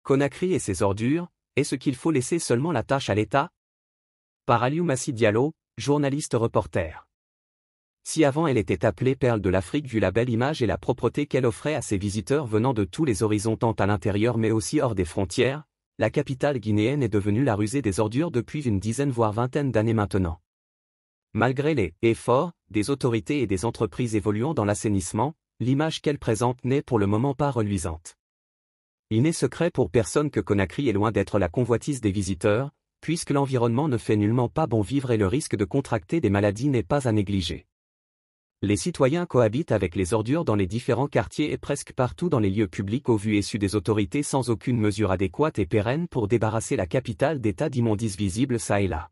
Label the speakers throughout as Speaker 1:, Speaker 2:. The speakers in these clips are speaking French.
Speaker 1: Conakry et ses ordures, est-ce qu'il faut laisser seulement la tâche à l'État? Par Alioumassi Diallo, journaliste-reporter. Si avant elle était appelée perle de l'Afrique vu la belle image et la propreté qu'elle offrait à ses visiteurs venant de tous les horizons tant à l'intérieur mais aussi hors des frontières, la capitale guinéenne est devenue la rusée des ordures depuis une dizaine voire vingtaine d'années maintenant. Malgré les efforts des autorités et des entreprises évoluant dans l'assainissement, l'image qu'elle présente n'est pour le moment pas reluisante. Il n'est secret pour personne que Conakry est loin d'être la convoitise des visiteurs, puisque l'environnement ne fait nullement pas bon vivre et le risque de contracter des maladies n'est pas à négliger. Les citoyens cohabitent avec les ordures dans les différents quartiers et presque partout dans les lieux publics au vu et su des autorités sans aucune mesure adéquate et pérenne pour débarrasser la capitale d'états d'immondices visibles çà et là.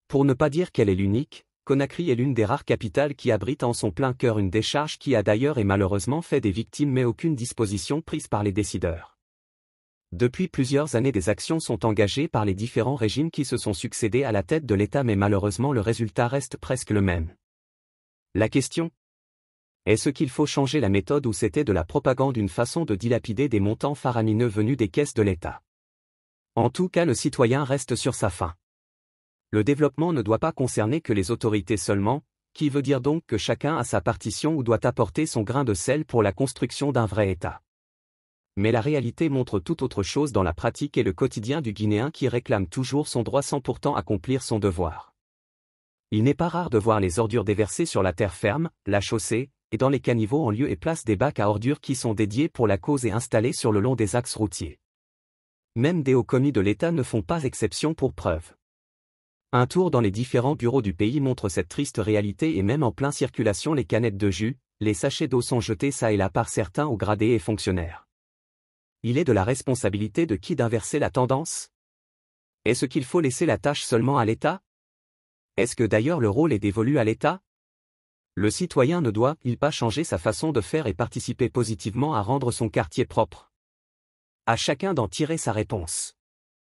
Speaker 1: Pour ne pas dire qu'elle est l'unique, Conakry est l'une des rares capitales qui abrite en son plein cœur une décharge qui a d'ailleurs et malheureusement fait des victimes mais aucune disposition prise par les décideurs. Depuis plusieurs années des actions sont engagées par les différents régimes qui se sont succédés à la tête de l'État mais malheureusement le résultat reste presque le même. La question? Est-ce qu'il faut changer la méthode ou c'était de la propagande une façon de dilapider des montants faramineux venus des caisses de l'État? En tout cas le citoyen reste sur sa faim. Le développement ne doit pas concerner que les autorités seulement, qui veut dire donc que chacun a sa partition ou doit apporter son grain de sel pour la construction d'un vrai État. Mais la réalité montre tout autre chose dans la pratique et le quotidien du Guinéen qui réclame toujours son droit sans pourtant accomplir son devoir. Il n'est pas rare de voir les ordures déversées sur la terre ferme, la chaussée, et dans les caniveaux en lieu et place des bacs à ordures qui sont dédiés pour la cause et installés sur le long des axes routiers. Même des hauts commis de l'État ne font pas exception pour preuve. Un tour dans les différents bureaux du pays montre cette triste réalité et même en pleine circulation les canettes de jus, les sachets d'eau sont jetés çà et là par certains hauts gradés et fonctionnaires. Il est de la responsabilité de qui d'inverser la tendance? Est-ce qu'il faut laisser la tâche seulement à l'État? Est-ce que d'ailleurs le rôle est dévolu à l'État? Le citoyen ne doit-il pas changer sa façon de faire et participer positivement à rendre son quartier propre? À chacun d'en tirer sa réponse.